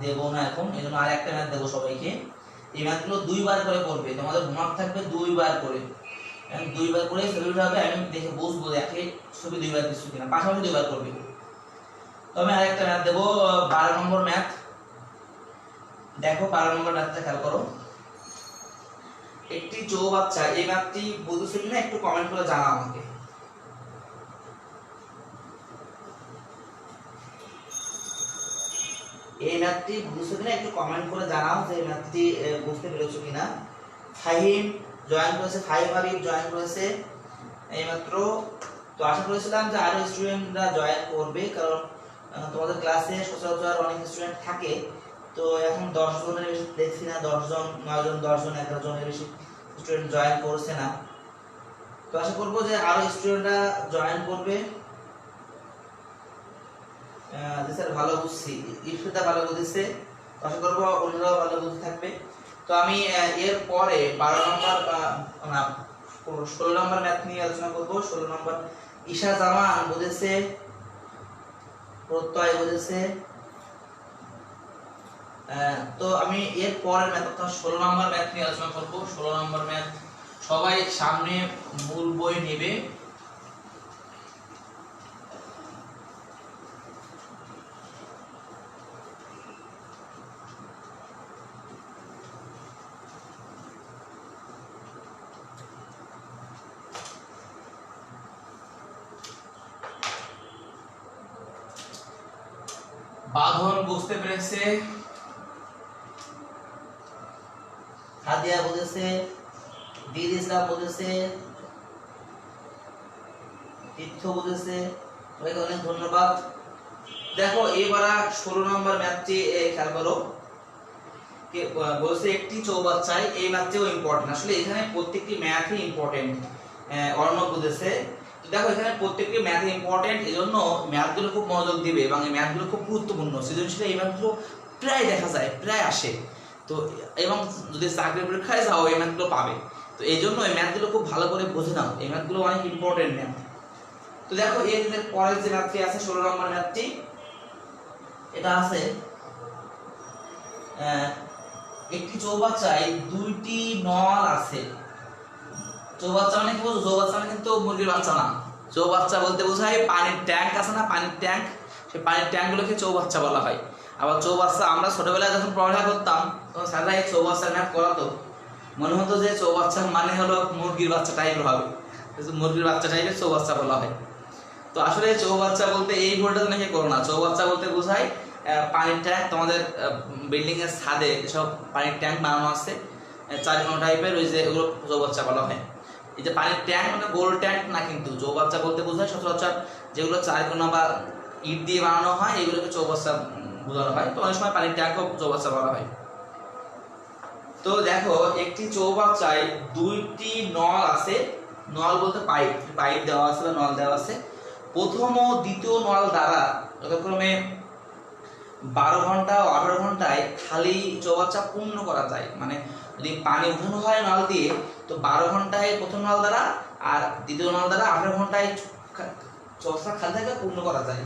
দেবো না এখন, এই জন্য আর একটা ম্যাথ দেবো সবাইকে। এই ম্যাথগুলো 2 বার করে করবে, তোমাদের হোমওয়ার্ক থাকবে 2 বার করে, 2 বার করে ছবি উঠাবে, আমি দেখে বুঝবো একে ছবি 2 বার দিচ্ছি কিনা, পাশাপাশি 2 বার করবে। তো আমি আরেকটা ম্যাথ দেবো, 12 নম্বর ম্যাথ। দেখো 12 নম্বর ম্যাথটা খেয়াল করো। একটি চৌবাচ্চা, এই ম্যাথটি বুঝছো কিনা একটু কমেন্ট করে জানাও আমাকে। এই ম্যাথটি বুঝছো কিনা একটু কমেন্ট করে জানাও যে এই ম্যাথটি বুঝতে পেরেছো কিনা। ফাহিম জয়েন করেছে, ফাহিম হাবিব জয়েন করেছে এইমাত্র। তো আশা করেছিলাম যে আরো স্টুডেন্টরা জয়েন করবে, কারণ তোমাদের ক্লাসে সচরাচর অনেক স্টুডেন্ট থাকে। তো এখন 10 জনের বেশি দেখছি না, 10 জন 9 জন 10 জন 11 জনের বেশি স্টুডেন্ট জয়েন করছে না। তো আশা করবো যে আরো স্টুডেন্টরা জয়েন করবে। স্যার ভালো বুঝছি, ইফতিদা ভালো বুঝেছে, আশা করবো অন্যরাও ভালো বুঝতে থাকবে। তো আমি এর পরে 12 নম্বর না 16 নম্বর ম্যাথ নিয়ে আলোচনা করব। 16 নম্বর ঈশা জামান বুঝেছে, প্রত্যয় বুঝেছে। তো আমি এর পরের ম্যাথ অর্থাৎ 16 নম্বর ম্যাথ নিয়ে আলোচনা করব। 16 নম্বর ম্যাথ সবাই সামনে মূল বই নেবে। বাঁধন বুঝতে পেরেছে, হাদিয়া বুঝেছে, বীর ইসলাম বুঝেছে, তীর্থ বুঝেছে, সবাইকে অনেক ধন্যবাদ। দেখো এবার 16 নম্বর ম্যাথটি খেয়াল করো, বলছে একটি চৌবাচ্চায়, এই ম্যাথটিও ইম্পর্টেন্ট। আসলে এখানে প্রত্যেকটি ম্যাথই ইম্পর্টেন্ট। অর্ণব বুঝেছে। দেখো এখানে প্রত্যেকটি ম্যাথ ইম্পর্টেন্ট, এজন্য ম্যাথগুলো খুব মনোযোগ দিবে এবং এই ম্যাথগুলো খুব গুরুত্বপূর্ণ। সৃজনশীলে এই ম্যাথগুলো প্রায় দেখা যায়, প্রায় আসে। তো এবং যদি চাকরির পরীক্ষায় যাও এই ম্যাথগুলো পাবে। তো এই জন্য এই ম্যাথগুলো খুব ভালো করে বুঝে নাও, এই ম্যাথগুলো অনেক ইম্পর্টেন্ট ম্যাথ। তো দেখো এর পরের যে ম্যাথটি আছে 16 নম্বর ম্যাথটি, এটা আছে একটি চৌবাচ্চায় 2টি নল আছে। চৌবাচ্চা মানে কি বুঝো? চৌবাচ্চা মানে কিন্তু মুরগির বাচ্চা না। চৌবাচ্চা বলতে বোঝায় পানির ট্যাঙ্ক আছে না, পানির ট্যাঙ্ক, সেই পানির ট্যাঙ্কগুলোকে চৌবাচ্চা বলা হয়। আবার চৌবাচ্চা আমরা ছোটবেলায় যখন পড়ালেখা করতাম তখন স্যাররা এই চৌবাচ্চার ম্যাথ করাতো, মনে হতো যে চৌবাচ্চা মানে হলো মুরগির বাচ্চা টাইপের হবে, মুরগির বাচ্চা টাইপের চৌবাচ্চা বলা হয়। তো আসলে চৌবাচ্চা বলতে এই ভুলটা তো নাকি করো না। চৌবাচ্চা বলতে বোঝায় পানির ট্যাঙ্ক, তোমাদের বিল্ডিং এর ছাদে সব পানির ট্যাঙ্ক বানানো আছে 4 কোণ টাইপের, ওই যে ওগুলো চৌবাচ্চা বলা হয়। এই যে পানির ট্যাঙ্ক মানে গোল ট্যাঙ্ক না, কিন্তু চৌবাচ্চা বলতে বোঝায় সচরাচর যেগুলো 4 কোণ বা ইট দিয়ে বানানো হয় এগুলোকে চৌবাচ্চা বোঝানো হয়। তো অনেক সময় পানির ট্যাঙ্কও চৌবাচ্চা বলা হয়। তো দেখো একটি চৌবাচ্চায় 2টি নল আছে। নল বলতে পাইপ, পাইপ দেওয়া আছে বা নল দেওয়া আছে। প্রথম ও দ্বিতীয় নল দ্বারা যথাক্রমে 12 ঘন্টা ও 18 ঘন্টায় খালি চৌবাচ্চা পূর্ণ করা যায়। মানে যদি পানি উঠানো হয় নল দিয়ে, তো 12 ঘন্টায় প্রথম নল দ্বারা আর দ্বিতীয় নল দ্বারা 18 ঘন্টায় চৌবাচ্চা খালি থাকে পূর্ণ করা যায়।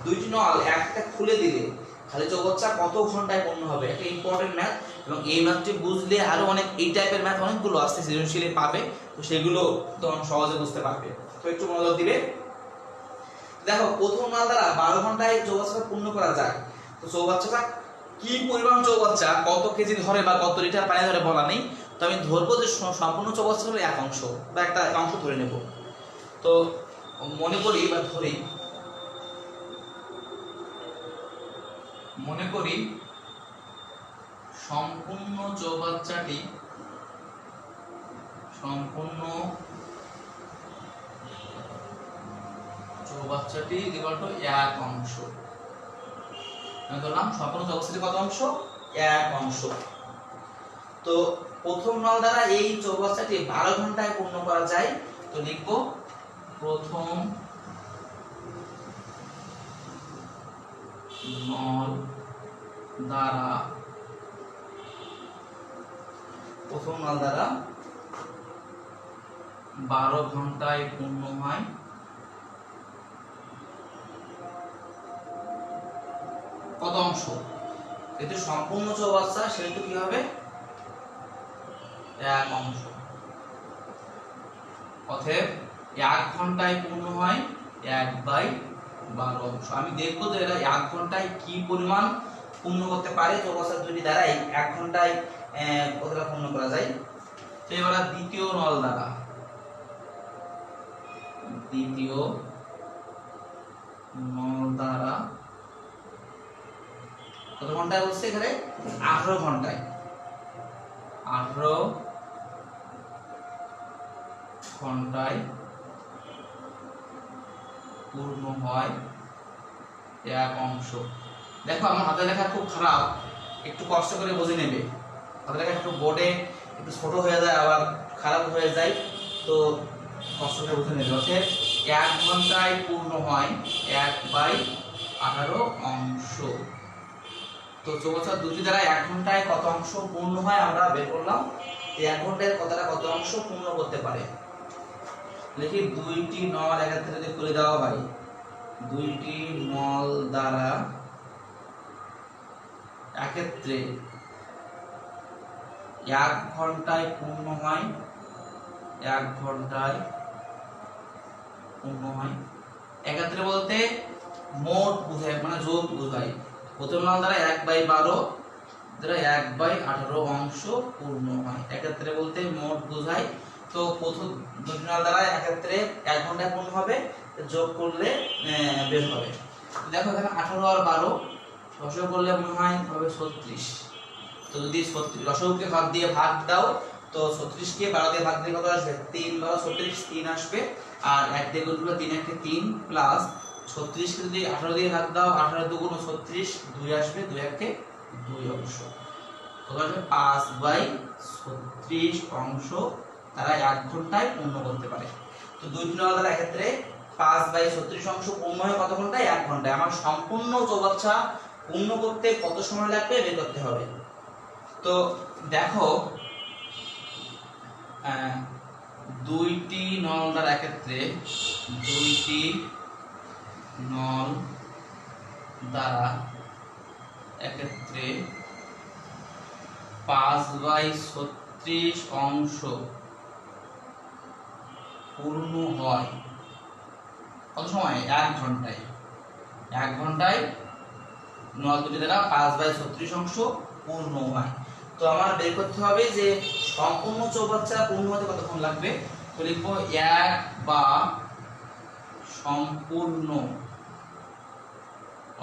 2টি নল একটা খুলে দিলে খালি চৌবাচ্চা কত ঘন্টায় পূর্ণ হবে, একটা ইম্পর্টেন্ট ম্যাথ। এবং এই ম্যাথটি বুঝলে আরো অনেক এই টাইপের ম্যাথ অনেকগুলো আসছে সৃজনশীলে পাবে, তো সেগুলো তোমরা সহজে বুঝতে পারবে। তো একটু মনোযোগ দিবে। দেখো প্রথম নল দ্বারা 12 ঘন্টায় চৌবাচ্চা পূর্ণ করা যায়। তো চৌবাচ্চাটা কি পরিমাণ চৌবাচ্চা, কত কেজি ধরে বা কত লিটার পানি ধরে বলা নেই। তো আমি ধরবো যে সম্পূর্ণ চৌবাচ্চা হলো এক অংশ বা একটা অংশ ধরে নেব। তো মনে করি বা ধরি, মনে করি সম্পূর্ণ চৌবাচ্চাটি ইকুয়াল টু 1 অংশ। আমি ধরলাম সম্পূর্ণ চৌবাচ্চাটি কত অংশ? 1 অংশ। তো প্রথম নল দ্বারা এই চৌবাচ্চাটি 12 ঘন্টায় পূর্ণ করা যায়। তো লিখব প্রথম নল দ্বারা 12 ঘন্টায় পূর্ণ হয় কত অংশ? যেহেতু সম্পূর্ণ চৌবাচ্চা সেহেতু কি হবে? 1 অংশ। অতএব 1 ঘন্টায় পূর্ণ হয় 1/12 অংশ। আমি দেখবো যে এরা 1 ঘন্টায় কি পরিমাণ পূর্ণ করতে পারে। চৌবাচ্চা দুটি দ্বারাই 1 ঘন্টায় কতটা পূর্ণ করা যায়। তো এবার দ্বিতীয় নল দ্বারা কত ঘন্টায় বলছে এখানে? 18 ঘন্টায়। 18 ঘন্টায় পূর্ণ হয় 1 অংশ। দেখো আমার হাতের লেখা খুব খারাপ, একটু কষ্ট করে বুঝে নেবে। হাতের লেখা একটু বোর্ডে একটু ছোট হয়ে যায়, আবার খারাপ হয়ে যায়। তো কষ্টটা বুঝে নেবে। অর্থাৎ 1 ঘন্টায় পূর্ণ হয় 1/18 অংশ। তো চৌবাচ্চা দুটি দ্বারা 1 ঘন্টায় কত অংশ পূর্ণ হয় আমরা বের করলাম। 1 ঘন্টায় কত অংশ পূর্ণ করতে পারে। লিখি 2টি নল একত্রে যদি খুলে দেওয়া হয়, 2টি নল দ্বারা একত্রে 1 ঘন্টায় পূর্ণ হয়, 1 ঘন্টায় পূর্ণ হয়। একত্রে বলতে মোট বোঝায়, মানে যোগ বোঝায়। প্রথম নল দ্বারা 1/12 দ্বারা 1/18 অংশ পূর্ণ হয়। একত্রে বলতে মোট বোঝায়। তো প্রথম দুটি নল দ্বারা একত্রে 1 ঘন্টায় পূর্ণ হবে, যোগ করলে বের হবে। দেখো এখানে 18 আর 12 লসাগু করলে মনে হয় হবে 36। তো যদি 36 লসাগুকে ভাগ দিয়ে ভাগ দাও, তো 36 কে 12 দিয়ে ভাগ দিলে কত আসবে? 3 12 36, 3 আসবে। আর 1 দিয়ে গুণ করলে 3 1 3 প্লাস 36 কে যদি 18 দিয়ে ভাগ দাও, 18 2 গুণ 36, 2 আসবে, 2 1 2 অংশ। কত আসবে? 5/36 অংশ তারা 1 ঘন্টায় পূর্ণ করতে পারে। তো দুইটি নল দ্বারা এক্ষেত্রে 5/36 অংশ পূর্ণ হয় কত ঘন্টায়? 1 ঘন্টায়। আমার সম্পূর্ণ চৌবাচ্চা পূর্ণ করতে কত সময় লাগবে বের করতে হবে। তো দেখো দুইটি নল দ্বারা এক্ষেত্রে, দুইটি নল দ্বারা এক্ষেত্রে 5/36 অংশ পূর্ণ হয় কত সময়? 1 ঘন্টায়। 1 ঘন্টায় নল দুটি দ্বারা 5/36 অংশ পূর্ণ হয়। তো আমার বের করতে হবে যে সম্পূর্ণ চৌবাচ্চা পূর্ণ হতে কতক্ষণ লাগবে। তো লিখবো 1 বা সম্পূর্ণ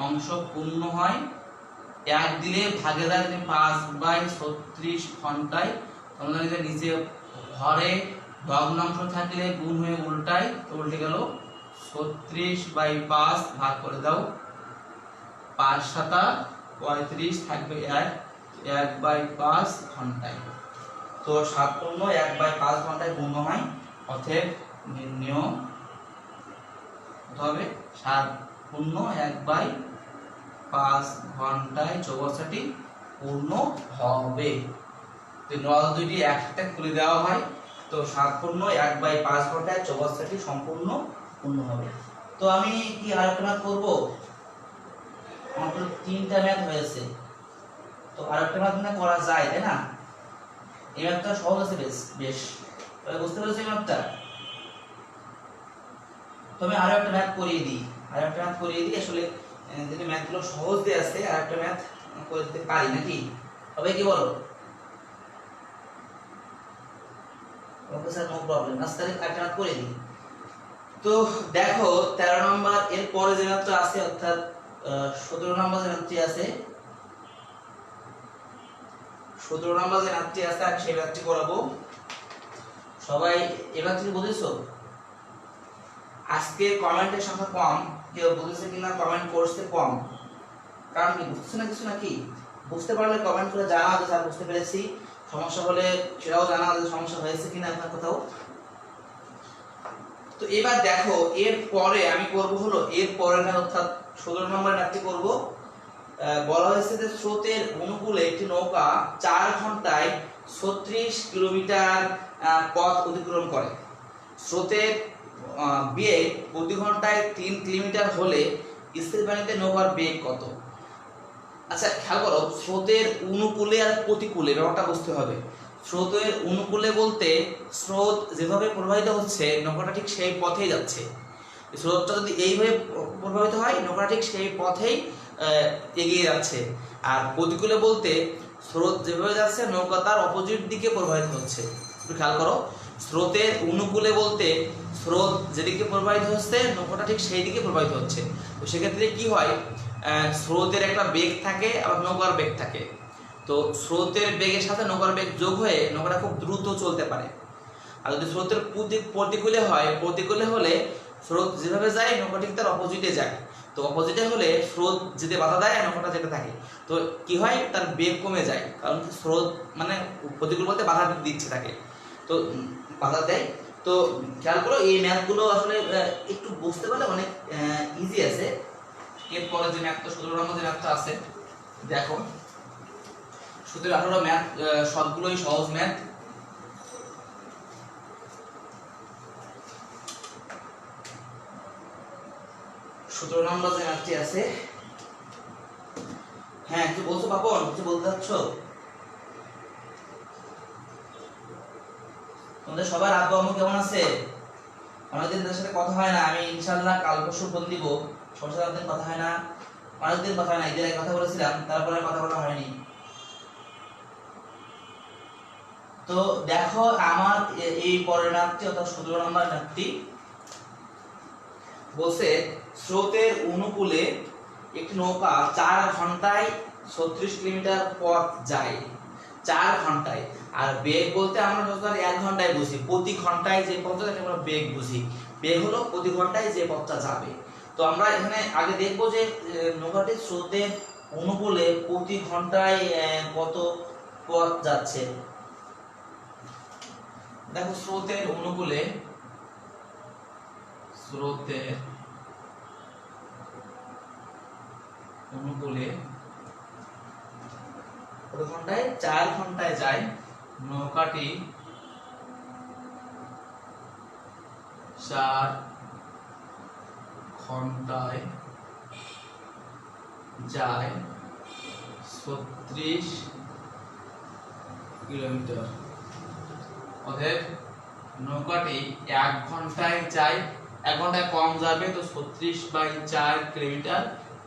অংশ পূর্ণ হয় 1 দিলে ভাগে যায় 5/36 ঘন্টায়। তোমরা যদি নিচে ঘরে ভগ্নাংশ থাকলে গুণ হয়ে উল্টায়, তো উল্টে গেল 36/5 ভাগ করে দাও, 5 7 35 থাকবে 1/5 ঘন্টায়। তো 7 পূর্ণ 1/5 ঘন্টায় পূর্ণ হয়। অতএব নির্ণয় হবে 7 পূর্ণ 1/5 ঘন্টায় চৌবাচ্চাটি পূর্ণ হবে। তো নল দুইটি একসাথে খুলে দেওয়া হয়, তো 7 পূর্ণ 1/5 ঘন্টায় চৌবাচ্চাটি সম্পূর্ণ পূর্ণ হবে। তো আমি কি আরেকটা ম্যাথ করব? মাত্র 3টা ম্যাথ হয়েছে, তো আরেকটা ম্যাথ মনে করা যায়, তাই না? এই ম্যাথটা সহজ আছে বেশ বুঝতে পেরেছো এই ম্যাথটা? তো আমি আরো একটা ম্যাথ করিয়ে দিই, আসলে যেটা ম্যাথগুলো সহজ দিয়ে আছে, আরেকটা ম্যাথ করে দিতে পারি নাকি? সবাই কি বলো? ওকে স্যার, নো প্রবলেম, আজকে আরেকটা ম্যাথ করে দিই। তো দেখো 13 নম্বর এর পরে যে ম্যাথটা আছে, অর্থাৎ 17 নম্বর যে ম্যাথটি আছে, 17 নম্বর যে ম্যাথটি আছে আমি সেই ম্যাথটি করাবো। সবাই এবার কি বুঝেছো? আজকে কমেন্টের সংখ্যা কম, কেউ বুঝেছে কিনা কমেন্ট করতে কম, কারণ কি বুঝছো না কিছু নাকি? বুঝতে পারলে কমেন্ট করে জানাও যে স্যার বুঝতে পেরেছি, সমস্যা হলে সেটাও জানাও যে সমস্যা হয়েছে কিনা আপনার কোথাও। তো এবার দেখো এর পরে আমি করব হলো এর পরে না, অর্থাৎ 17 নম্বর ম্যাথটি করব। বলা হয়েছে যে স্রোতের অনুকূলে একটি নৌকা 4 ঘন্টায় 36 কিলোমিটার পথ অতিক্রম করে। স্রোতের বেগ প্রতি ঘন্টায় 3 কিলোমিটার হলে স্থির পানিতে নৌকার বেগ কত? আচ্ছা খেয়াল করো, স্রোতের অনুকূলে আর প্রতিকূলে ব্যাপারটা বুঝতে হবে। স্রোতের অনুকূলে বলতে স্রোত যেভাবে প্রবাহিত হচ্ছে নৌকাটা ঠিক সেই পথেই যাচ্ছে। স্রোতটা যদি এইভাবে প্রবাহিত হয় নৌকাটা ঠিক সেই পথেই এগিয়ে যাচ্ছে। আর প্রতিকূলে বলতে স্রোত যেভাবে যাচ্ছে নৌকা তার অপোজিট দিকে প্রবাহিত হচ্ছে। একটু খেয়াল করো, স্রোতের অনুকূলে বলতে স্রোত যেদিকে প্রবাহিত হচ্ছে নৌকাটা ঠিক সেই দিকে প্রবাহিত হচ্ছে। তো সেক্ষেত্রে কি হয়, স্রোতের একটা বেগ থাকে আবার নৌকার বেগ থাকে। তো স্রোতের বেগের সাথে নৌকার বেগ যোগ হয়ে নৌকাটা খুব দ্রুত চলতে পারে। আর যদি স্রোতের প্রতিকূলে হয়, প্রতিকূলে হলে স্রোত যেভাবে যায় নৌকা ঠিক তার অপোজিটে যায়। তো অপোজিটে হলে স্রোত যেতে বাধা দেয় আর নৌকাটা যেতে থাকে, তো কি হয় তার বেগ কমে যায়, কারণ স্রোত মানে প্রতিকূল বলতে বাধা দিচ্ছে থাকে, তো বাধা দেয়। তো খেয়াল করো এই ম্যাথগুলো আসলে একটু বুঝতে পারলে অনেক ইজি আছে। এরপরে যে ম্যাথটা 17 নম্বর যে ম্যাথটা আছে দেখো, 17-18 ম্যাথ সবগুলোই সহজ ম্যাথ। সতেরো নম্বর যে ম্যাথটি আছে, হ্যাঁ কিছু বলছো পাপন, কিছু বলতে চাচ্ছ? তোমাদের সবার আব্বু আম্মু কেমন আছে? অনেকদিন তাদের সাথে কথা হয় না, আমি ইনশাআল্লাহ কাল পরশু ফোন দিব। সবার সাথে অনেকদিন কথা হয় না, অনেকদিন কথা হয় না, ঈদের আগে কথা বলেছিলাম, তারপরে কথা বলা হয়নি। তো দেখো আমার এই পরের ম্যাথটি অর্থাৎ 17 নম্বর ম্যাথটি বলছে স্রোতের অনুকূলে একটি নৌকা 4 ঘন্টায় 36 কিলোমিটার পথ যায়, 4 ঘন্টায়। আর বেগ বলতে আমরা যতবার 1 ঘন্টায় বুঝি, প্রতি ঘন্টায় যে পথটা তাকে আমরা বেগ বুঝি। বেগ হলো প্রতি ঘন্টায় যে পথটা যাবে। তো আমরা এখানে আগে দেখব যে নৌকাটি স্রোতের অনুকূলে প্রতি ঘন্টায় কত পথ যাচ্ছে। দেখো স্রোতের অনুকূলে, স্রোতের অনুকূলে কত ঘন্টায়? 4 ঘন্টায় যায়। নৌকাটি 4 ঘন্টায় যায় 36 কিলোমিটার। অতএব নৌকাটি 1 ঘন্টায় যায়, 1 ঘন্টায় কম যাবে, তো 36/4 কিলোমিটার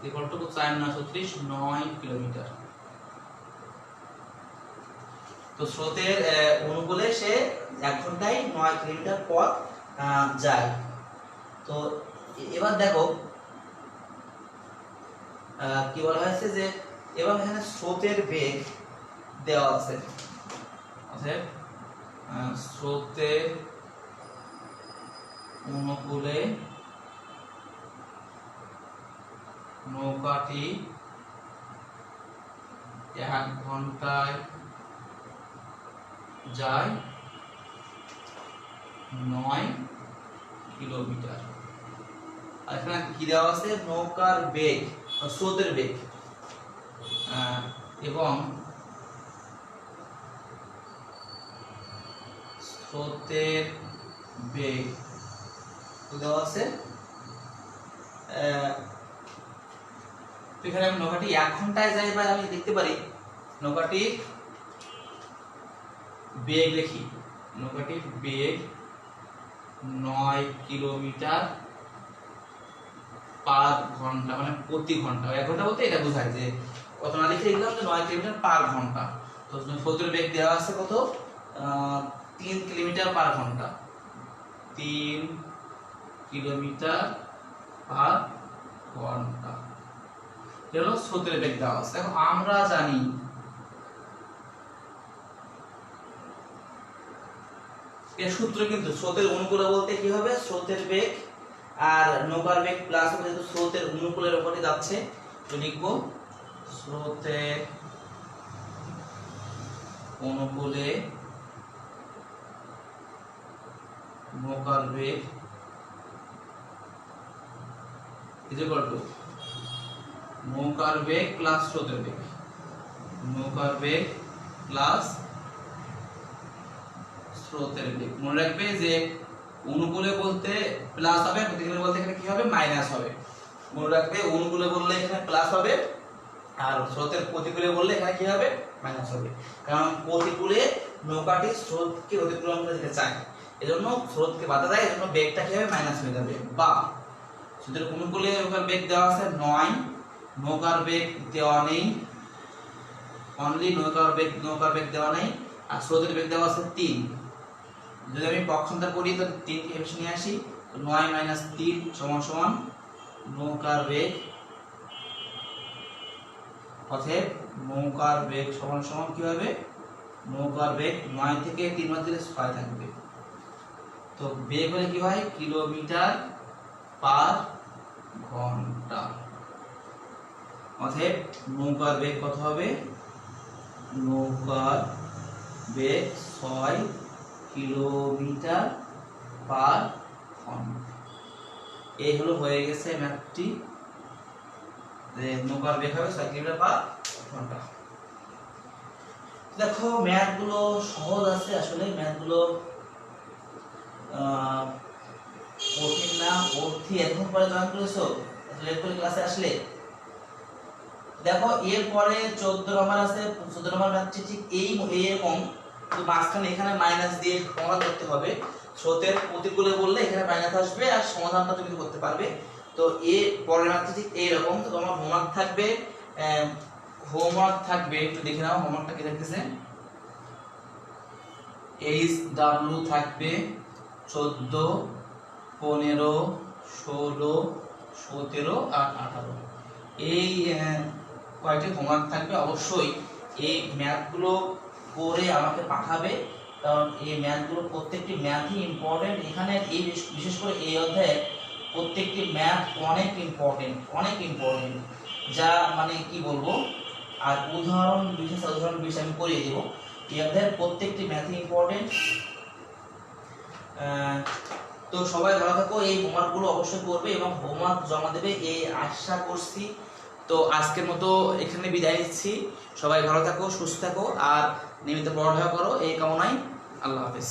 ইকুয়াল টু 4 9 36 9 কিলোমিটার। তো স্রোতের অনুকূলে সে 1 ঘন্টায় 9 কিলোমিটার পথ যায়। তো এবার দেখো কি বলা হয়েছে যে এবার এখানে স্রোতের বেগ দেওয়া আছে। অতএব স্রোতের অনুকূলে নৌকাটি 1 ঘন্টায় যায় 9 কিলোমিটার। আর এখানে কি দেওয়া আছে? নৌকার বেগ, স্রোতের বেগ এবং স্রোতের বেগ দেওয়া আছে। এখানে আমি নৌকাটি 1 ঘন্টায় যায়, বা আমি দেখতে পারি নৌকাটি বেগ লিখি, নৌকাটির বেগ 9 কিলোমিটার পার ঘন্টা, মানে প্রতি ঘন্টা। 1 ঘন্টা বলতে এটা বোঝায় যে কত না লিখে লিখলাম যে 9 কিলোমিটার পার ঘন্টা। তো স্রোতের বেগ দেওয়া আছে কত? 3 কিলোমিটার পার ঘন্টা, 3 কিলোমিটার পার ঘন্টা হলো স্রোতের বেগ দেওয়া আছে। এখন আমরা জানি এর সূত্র, কিন্তু স্রোতের অনুকূলে বলতে কি হবে? স্রোতের বেগ আর নৌকার বেগ প্লাস হবে, যেহেতু স্রোতের অনুকূলের উপরে যাচ্ছে, তো লিখবো স্রোতের অনুকূলে নৌকার বেগ ইকুয়াল টু নৌকার বেগ প্লাস স্রোতের বেগ, নৌকার বেগ প্লাস স্রোতের বেগ। মনে রাখবে যে অনুকূলে বলতে প্লাস হবে, প্রতিকূলে বলতে এখানে কি হবে? মাইনাস হবে। মনে রাখবে অনুকূলে বললে এখানে প্লাস হবে, আর স্রোতের প্রতিকূলে বললে এখানে কি হবে? মাইনাস হবে। কারণ প্রতিকূলে নৌকাটি স্রোতকে অতিক্রম করে যেতে চায়, এজন্য স্রোতকে বাধা দেয়, এজন্য বেগটা কি হবে? মাইনাস হয়ে যাবে। বা স্রোতের অনুকূলে নৌকার বেগ দেওয়া আছে 9, নৌকার বেগ দেওয়া নেই, অনলি নৌকার বেগ দেওয়া নেই, আর স্রোতের বেগ দেওয়া আছে 3। যদি আমি পক্ষান্তর করি তো 3 কে এসে নিয়ে আসি, তো 9 - 3 সমান নৌকার বেগ। অতএব নৌকার বেগ সমান কি হবে? নৌকার বেগ 9 থেকে 3 বাদ দিলে 6 থাকবে। তো বেগ হলে কি হয়? কিলোমিটার পার ঘন্টা। অতএব নৌকার বেগ কত হবে? নৌকার বেগ 6 কিলোমিটার পার ঘন্টা। এই হলো হয়ে গেছে ম্যাথটি, নৌকার বেগ হবে 6 কিলোমিটার পার ঘন্টা। দেখো ম্যাথগুলো সহজ আছে, আসলে ম্যাথগুলো কঠিন না। অর্থী এখন পরে জয়েন করেছো লেট করে ক্লাসে আসলে। দেখো এরপরে 14 নম্বর আছে, 14 নম্বর ম্যাথটি ঠিক এইরকম, তো মাঝখানে এখানে মাইনাস দিয়ে সমাধান করতে হবে। স্রোতের প্রতিকূলে বললে এখানে মাইনাস আসবে আর সমাধানটা তুমি করতে পারবে। তো এর পরের ম্যাথটি ঠিক এইরকম। তো তোমার হোমওয়ার্ক থাকবে একটু দেখে নাও হোমওয়ার্কটা কি থাকতেছে। HW থাকবে 14, 15, 16, 17 আর 18। এই কয়েকটি হোমওয়ার্ক থাকবে, অবশ্যই এই ম্যাথগুলো করে আমাকে পাঠাবে, কারণ এই ম্যাথগুলো প্রত্যেকটি ম্যাথই ইম্পর্টেন্ট। এখানে এই বিশেষ করে এই অধ্যায়ে প্রত্যেকটি ম্যাথ অনেক ইম্পর্টেন্ট, যা মানে কি বলবো। আর উদাহরণ বিশেষ আমি করিয়ে দেবো। এই অধ্যায়ের প্রত্যেকটি ম্যাথই ইম্পর্টেন্ট। তো সবাই ভালো থাকো, এই হোমওয়ার্কগুলো অবশ্যই করবে এবং হোমওয়ার্ক জমা দেবে এই আশা করছি। তো আজকের মতো এখানে বিদায় নিচ্ছি। সবাই ভালো থাকো, সুস্থ থাকো আর নিয়মিত পড়ালেখা করো, এই কামনায়। আল্লাহ হাফেজ।